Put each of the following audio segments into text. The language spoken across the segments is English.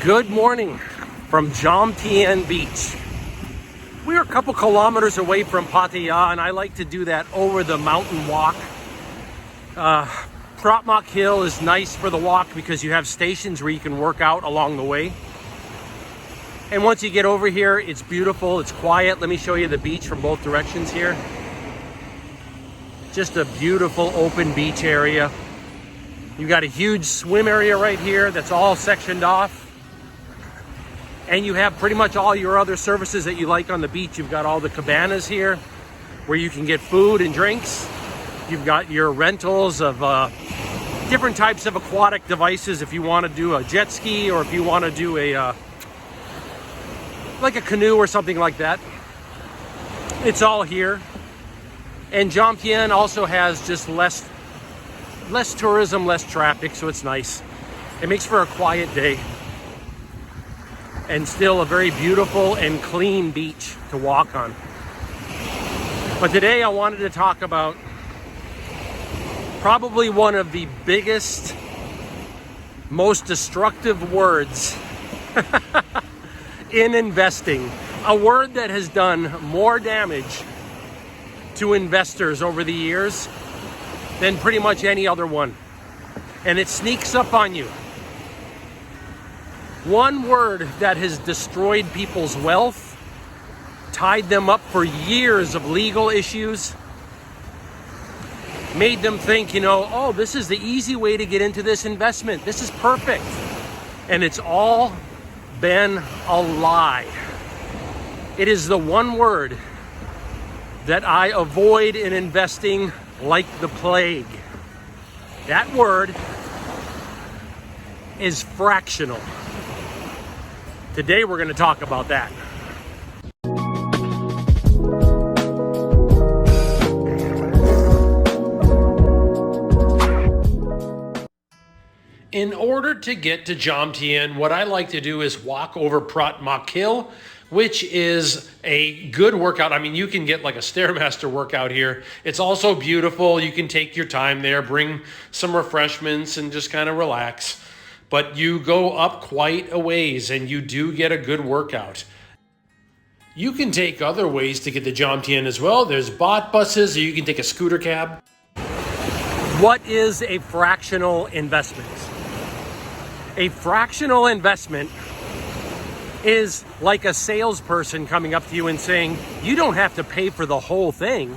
Good morning from Jomtien Beach. We're a couple kilometers away from Pattaya, and I like to do that over the mountain walk. Protmock Hill is nice for the walk because you have stations where you can work out along the way. And once you get over here, it's beautiful, it's quiet. Let me show you the beach from both directions here. Just a beautiful open beach area. You got a huge swim area right here that's all sectioned off. And you have pretty much all your other services that you like on the beach. You've got all the cabanas here where you can get food and drinks. You've got your rentals of different types of aquatic devices if you want to do a jet ski or if you want to do a like a canoe or something like that. It's all here. And Jomtien also has just less tourism, less traffic, so it's nice. It makes for a quiet day. And still a very beautiful and clean beach to walk on. But today I wanted to talk about probably one of the biggest, most destructive words in investing. A word that has done more damage to investors over the years than pretty much any other one. And it sneaks up on you. One word that has destroyed people's wealth, tied them up for years of legal issues, made them think, oh, this is the easy way to get into this investment. This is perfect. And it's all been a lie. It is the one word that I avoid in investing like the plague. That word is fractional. Today we're going to talk about that. In order to get to Jomtien, what I like to do is walk over Protmock Hill, which is a good workout. I mean, you can get like a Stairmaster workout here. It's also beautiful. You can take your time there, bring some refreshments and just kind of relax. But you go up quite a ways and you do get a good workout. You can take other ways to get to Jomtien as well. There's bot buses, or you can take a scooter cab. What is a fractional investment? A fractional investment is like a salesperson coming up to you and saying, you don't have to pay for the whole thing.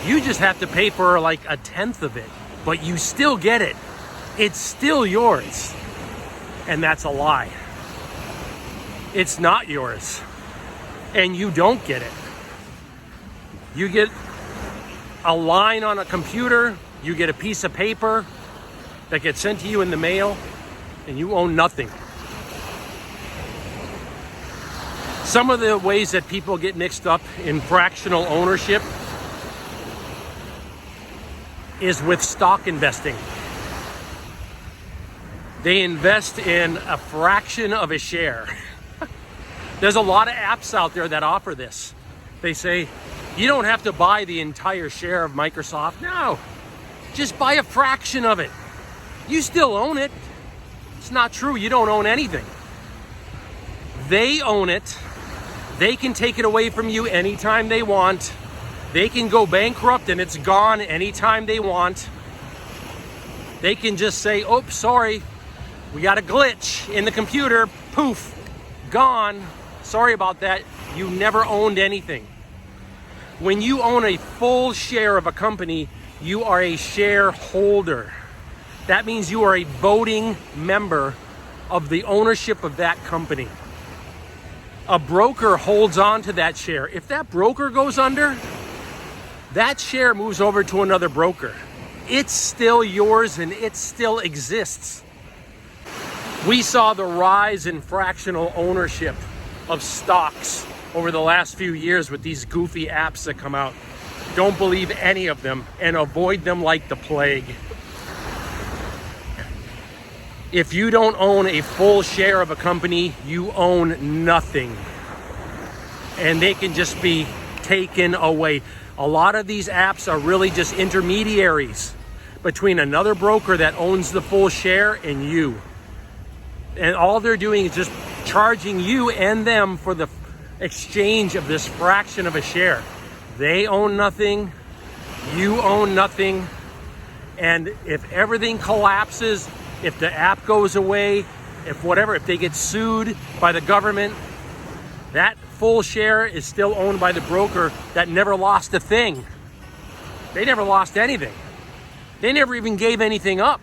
You just have to pay for like a tenth of it, but you still get it. It's still yours. And that's a lie. It's not yours. And you don't get it. You get a line on a computer, you get a piece of paper that gets sent to you in the mail, and you own nothing. Some of the ways that people get mixed up in fractional ownership is with stock investing. They invest in a fraction of a share. There's a lot of apps out there that offer this. They say, you don't have to buy the entire share of Microsoft. No, just buy a fraction of it. You still own it. It's not true. You don't own anything. They own it. They can take it away from you anytime they want. They can go bankrupt and it's gone anytime they want. They can just say, oops, sorry. We got a glitch in the computer. Poof, gone. Sorry about that. You never owned anything. When you own a full share of a company, you are a shareholder. That means you are a voting member of the ownership of that company. A broker holds on to that share. If that broker goes under, that share moves over to another broker. It's still yours and it still exists. We saw the rise in fractional ownership of stocks over the last few years with these goofy apps that come out. Don't believe any of them and avoid them like the plague. If you don't own a full share of a company, you own nothing. And they can just be taken away. A lot of these apps are really just intermediaries between another broker that owns the full share and you. And all they're doing is just charging you and them for the exchange of this fraction of a share. They own nothing, you own nothing. And if everything collapses, if the app goes away, if they get sued by the government, that full share is still owned by the broker that never lost a thing. They never lost anything. They never even gave anything up.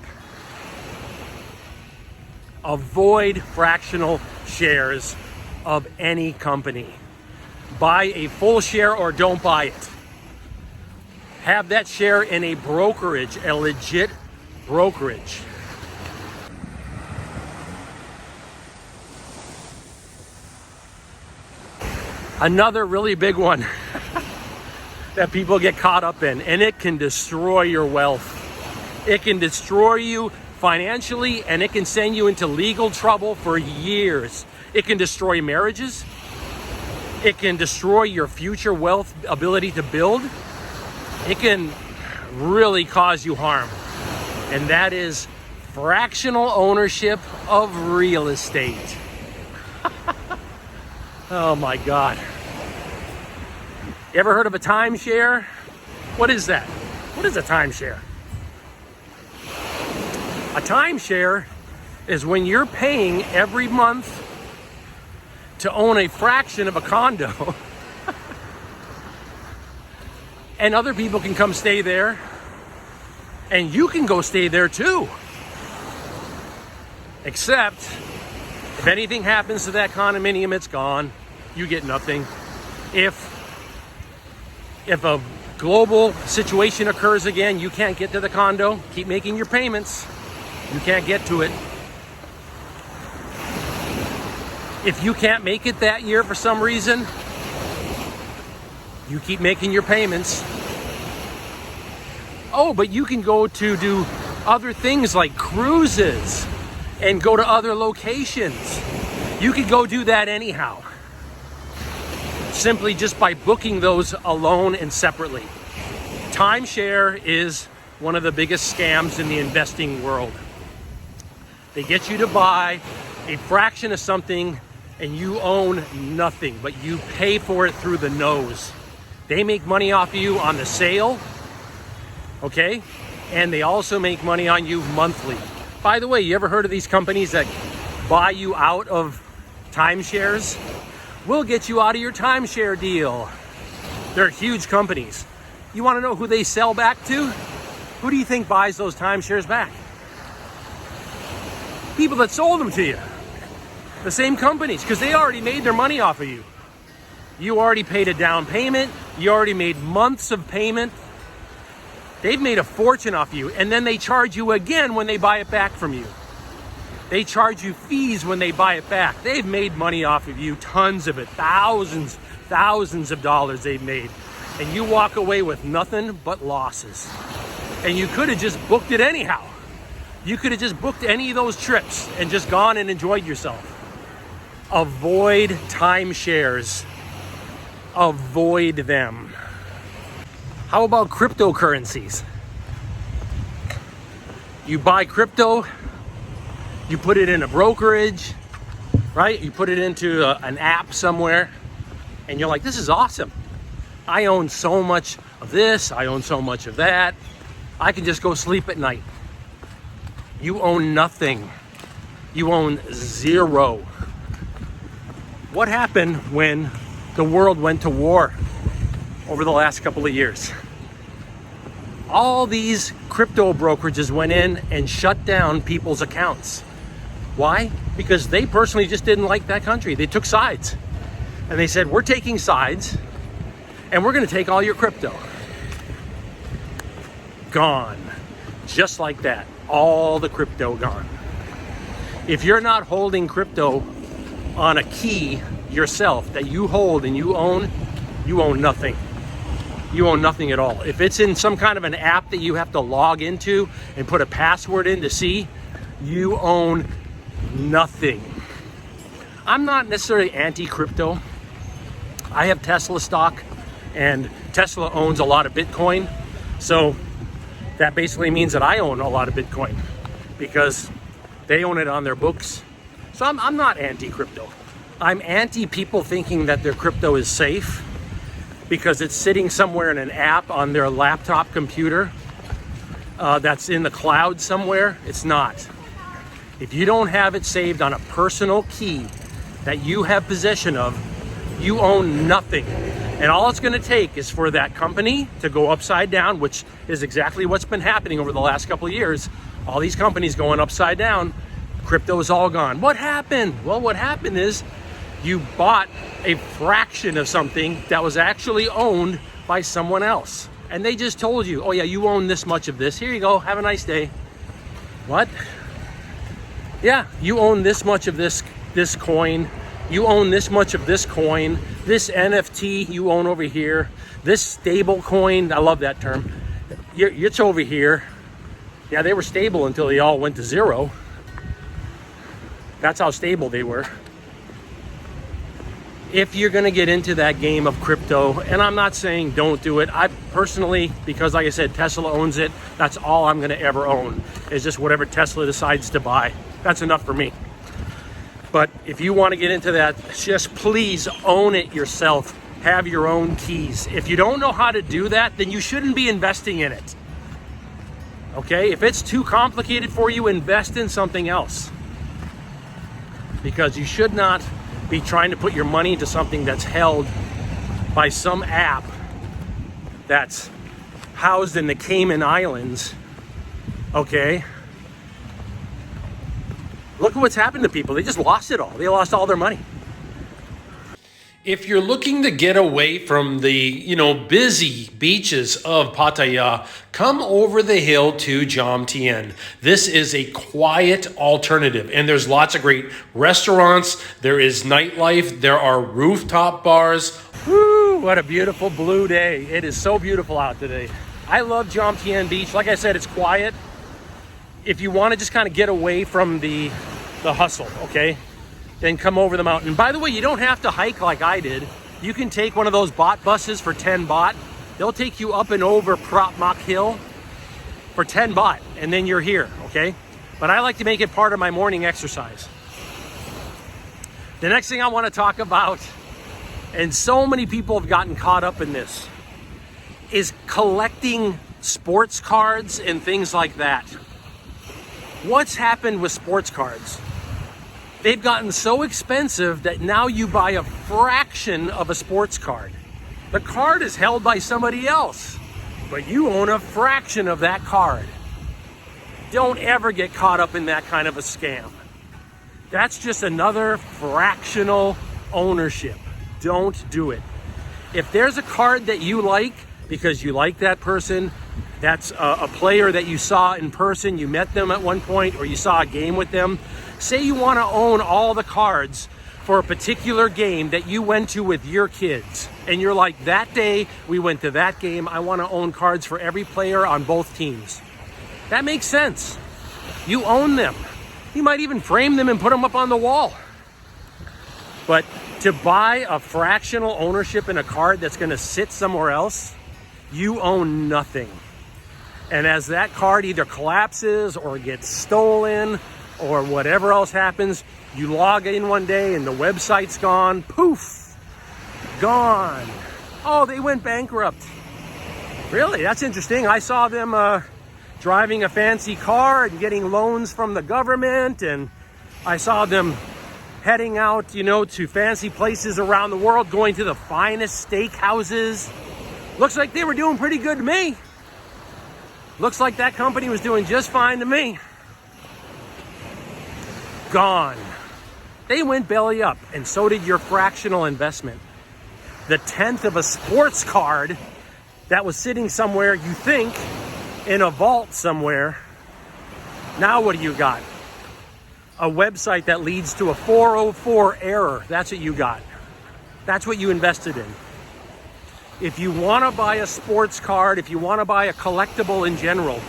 Avoid fractional shares of any company. Buy a full share or don't buy it. Have that share in a brokerage, a legit brokerage. Another really big one that people get caught up in, and it can destroy your wealth. It can destroy you financially, and it can send you into legal trouble for years. It can destroy marriages. It can destroy your future wealth ability to build. It can really cause you harm. And that is fractional ownership of real estate. Oh my God. You ever heard of a timeshare? What is that? What is a timeshare? A timeshare is when you're paying every month to own a fraction of a condo. And other people can come stay there. And you can go stay there too. Except, if anything happens to that condominium, it's gone. You get nothing. If a global situation occurs again, you can't get to the condo, keep making your payments. You can't get to it. If you can't make it that year for some reason, you keep making your payments. Oh, but you can go to do other things like cruises and go to other locations. You could go do that anyhow, simply just by booking those alone and separately. Timeshare is one of the biggest scams in the investing world. They get you to buy a fraction of something and you own nothing, but you pay for it through the nose. They make money off of you on the sale, okay? And they also make money on you monthly. By the way, you ever heard of these companies that buy you out of timeshares? We'll get you out of your timeshare deal. They're huge companies. You want to know who they sell back to? Who do you think buys those timeshares back? People that sold them to you. The same companies, because they already made their money off of you. You already paid a down payment. You already made months of payment. They've made a fortune off you, and then they charge you again when they buy it back from you. They charge you fees when they buy it back. They've made money off of you, tons of it, thousands of dollars they've made. And you walk away with nothing but losses. And you could have just booked it anyhow. You could have just booked any of those trips and just gone and enjoyed yourself. Avoid timeshares. Avoid them. How about cryptocurrencies? You buy crypto, you put it in a brokerage, right? You put it into an app somewhere, and you're like, this is awesome. I own so much of this, I own so much of that. I can just go sleep at night. You own nothing. You own zero. What happened when the world went to war over the last couple of years? All these crypto brokerages went in and shut down people's accounts. Why? Because they personally just didn't like that country. They took sides. And they said, we're taking sides and we're going to take all your crypto. Gone. Just like that. All the crypto gone. If you're not holding crypto on a key yourself that you hold and you own nothing. You own nothing at all. If it's in some kind of an app that you have to log into and put a password in to see, you own nothing. I'm not necessarily anti-crypto. I have Tesla stock, and Tesla owns a lot of Bitcoin. So that basically means that I own a lot of Bitcoin because they own it on their books. So I'm not anti-crypto. I'm anti people thinking that their crypto is safe because it's sitting somewhere in an app on their laptop computer that's in the cloud somewhere. It's not. If you don't have it saved on a personal key that you have possession of, you own nothing. And all it's going to take is for that company to go upside down, which is exactly what's been happening over the last couple of years. All these companies going upside down, crypto is all gone. What happened? Well, what happened is you bought a fraction of something that was actually owned by someone else. And they just told you, oh yeah, you own this much of this. Here you go, have a nice day. What? Yeah, you own this much of this coin. You own this much of this coin. This NFT you own over here. This stable coin, I love that term. It's over here. Yeah, they were stable until they all went to zero. That's how stable they were. If you're going to get into that game of crypto, and I'm not saying don't do it. I personally, because like I said, Tesla owns it. That's all I'm going to ever own is just whatever Tesla decides to buy. That's enough for me. But if you want to get into that, just please own it yourself. Have your own keys. If you don't know how to do that, then you shouldn't be investing in it. Okay? If it's too complicated for you, invest in something else. Because you should not be trying to put your money into something that's held by some app that's housed in the Cayman Islands. Okay? Look at what's happened to people. They just lost it all. They lost all their money. If you're looking to get away from the, busy beaches of Pattaya, come over the hill to Jomtien. This is a quiet alternative, and there's lots of great restaurants. There is nightlife. There are rooftop bars. Woo, what a beautiful blue day. It is so beautiful out today. I love Jomtien Beach. Like I said, it's quiet. If you want to just kind of get away from the hustle, okay? Then come over the mountain. By the way, you don't have to hike like I did. You can take one of those bot buses for 10 baht. They'll take you up and over Prop Mok Hill for 10 baht, and then you're here, okay? But I like to make it part of my morning exercise. The next thing I want to talk about, and so many people have gotten caught up in this, is collecting sports cards and things like that. What's happened with sports cards? They've gotten so expensive that now you buy a fraction of a sports card. The card is held by somebody else, but you own a fraction of that card. Don't ever get caught up in that kind of a scam. That's just another fractional ownership. Don't do it. If there's a card that you like because you like that person, that's a player that you saw in person, you met them at one point, or you saw a game with them. Say you want to own all the cards for a particular game that you went to with your kids. And you're like, that day we went to that game, I want to own cards for every player on both teams. That makes sense. You own them. You might even frame them and put them up on the wall. But to buy a fractional ownership in a card that's going to sit somewhere else, you own nothing. And as that card either collapses or gets stolen or whatever else happens, you log in one day and the website's gone, poof, gone. Oh, they went bankrupt. Really? That's interesting. I saw them driving a fancy car and getting loans from the government, and I saw them heading out, to fancy places around the world, going to the finest steak houses. Looks like they were doing pretty good to me. Looks like that company was doing just fine to me. Gone. They went belly up, and so did your fractional investment. The 10th of a sports card that was sitting somewhere, you think, in a vault somewhere. Now what do you got? A website that leads to a 404 error. That's what you got. That's what you invested in. If you want to buy a sports card, if you want to buy a collectible in general,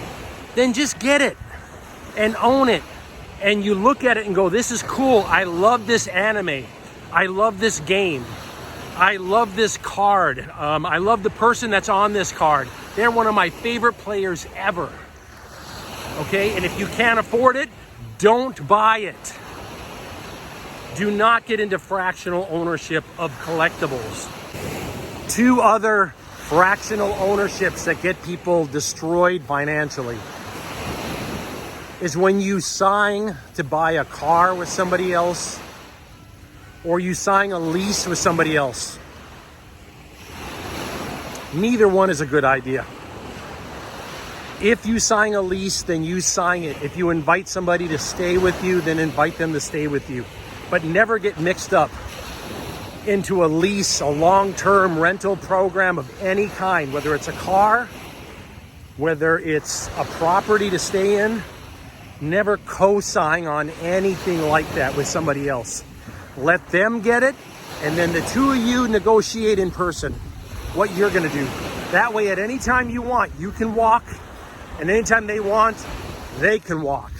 then just get it and own it. And you look at it and go, this is cool. I love this anime. I love this game. I love this card. I love the person that's on this card. They're one of my favorite players ever. Okay, and if you can't afford it, don't buy it. Do not get into fractional ownership of collectibles. 2 other fractional ownerships that get people destroyed financially is when you sign to buy a car with somebody else, or you sign a lease with somebody else. Neither one is a good idea. If you sign a lease, then you sign it. If you invite somebody to stay with you, then invite them to stay with you. But never get mixed up into a lease, a long-term rental program of any kind, whether it's a car, whether it's a property to stay in. Never co-sign on anything like that with somebody else. Let them get it, and then the 2 of you negotiate in person what you're gonna do. That way, at any time you want, you can walk, and anytime they want, they can walk.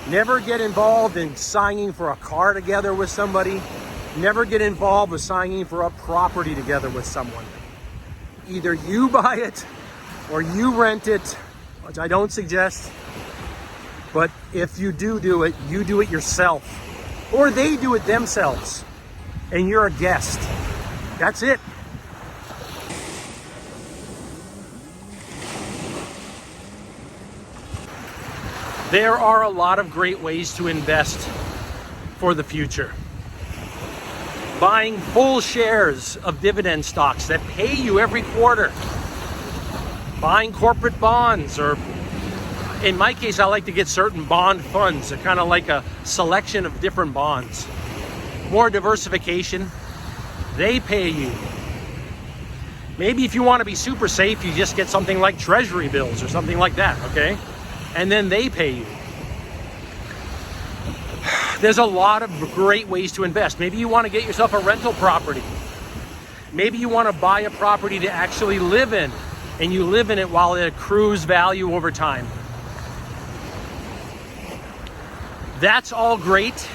Never get involved in signing for a car together with somebody. Never get involved with signing for a property together with someone. Either you buy it or you rent it, which I don't suggest. But if you do it, you do it yourself. Or they do it themselves. And you're a guest. That's it. There are a lot of great ways to invest for the future. Buying full shares of dividend stocks that pay you every quarter. Buying corporate bonds, or in my case, I like to get certain bond funds. They're kind of like a selection of different bonds. More diversification. They pay you. Maybe if you want to be super safe, you just get something like treasury bills or something like that, okay? And then they pay you. There's a lot of great ways to invest. Maybe you want to get yourself a rental property. Maybe you want to buy a property to actually live in, and you live in it while it accrues value over time. That's all great,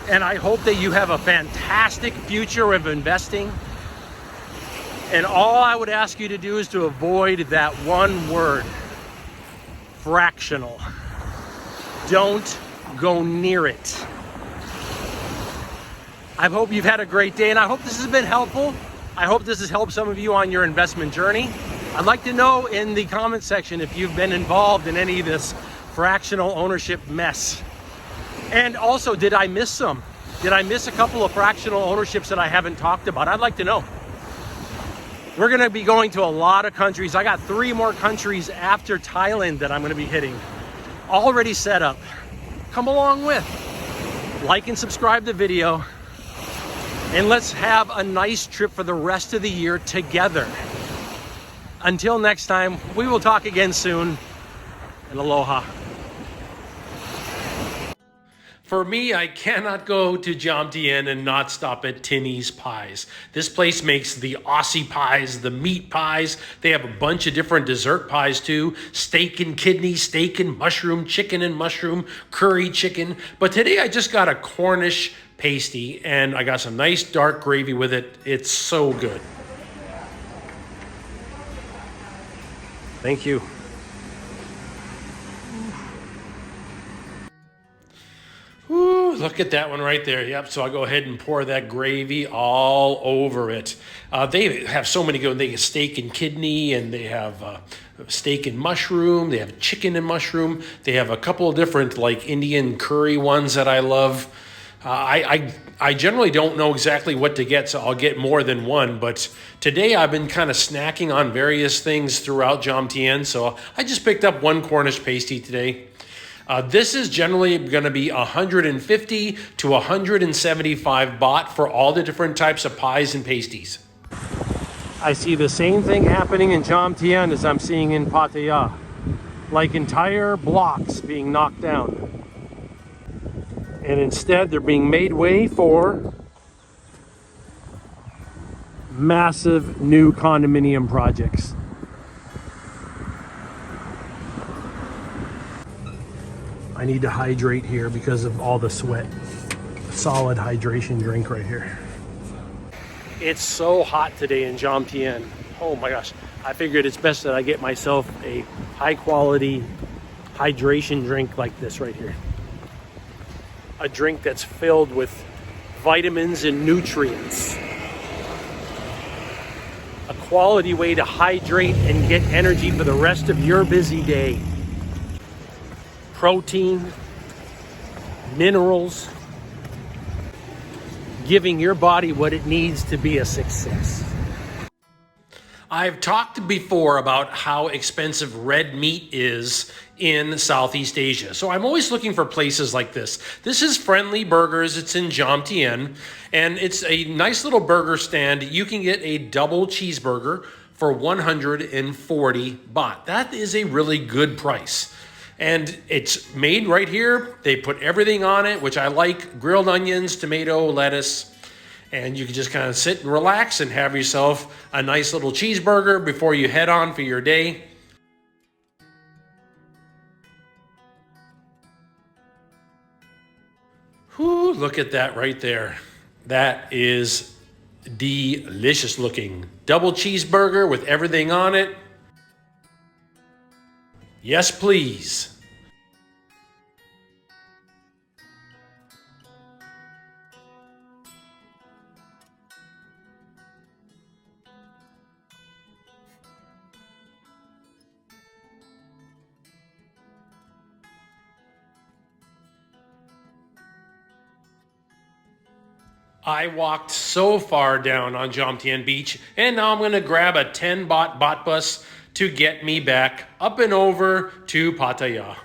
and I hope that you have a fantastic future of investing. And all I would ask you to do is to avoid that one word, fractional. Don't go near it. I hope you've had a great day, and I hope this has been helpful. I hope this has helped some of you on your investment journey. I'd like to know in the comment section if you've been involved in any of this fractional ownership mess. And also, did I miss some? Did I miss a couple of fractional ownerships that I haven't talked about? I'd like to know. We're gonna be going to a lot of countries. I got 3 more countries after Thailand that I'm gonna be hitting. Already set up. Come along with. Like and subscribe to the video. And let's have a nice trip for the rest of the year together. Until next time, we will talk again soon. And aloha. For me, I cannot go to Jomtien and not stop at Tinny's Pies. This place makes the Aussie pies, the meat pies. They have a bunch of different dessert pies too. Steak and kidney, steak and mushroom, chicken and mushroom, curry chicken. But today I just got a Cornish pasty and I got some nice dark gravy with it. It's so good. Thank you. Ooh, look at that one right there. Yep, so I'll go ahead and pour that gravy all over it. They have so many good. They have steak and kidney, and they have steak and mushroom. They have chicken and mushroom. They have a couple of different like Indian curry ones that I love. I generally don't know exactly what to get, so I'll get more than one. But today I've been kind of snacking on various things throughout Jomtien, so I just picked up one Cornish pasty today. This is generally going to be 150 to 175 baht for all the different types of pies and pasties. I see the same thing happening in Jomtien as I'm seeing in Pattaya. Like entire blocks being knocked down. And instead they're being made way for massive new condominium projects. I need to hydrate here because of all the sweat. Solid hydration drink right here. It's so hot today in Jomtien. Oh my gosh. I figured it's best that I get myself a high quality hydration drink like this right here. a drink that's filled with vitamins and nutrients. A quality way to hydrate and get energy for the rest of your busy day. Protein, minerals, giving your body what it needs to be a success. I've talked before about how expensive red meat is in Southeast Asia. So I'm always looking for places like this. This is Friendly Burgers. It's in Jomtien, and it's a nice little burger stand. You can get a double cheeseburger for 140 baht. That is a really good price. And it's made right here. They put everything on it, which I like: grilled onions, tomato, lettuce. And you can just kind of sit and relax and have yourself a nice little cheeseburger before you head on for your day. Whew, look at that right there. That is delicious looking. Double cheeseburger with everything on it. Yes, please. I walked so far down on Jomtien Beach, and now I'm going to grab a 10 baht bus to get me back up and over to Pattaya.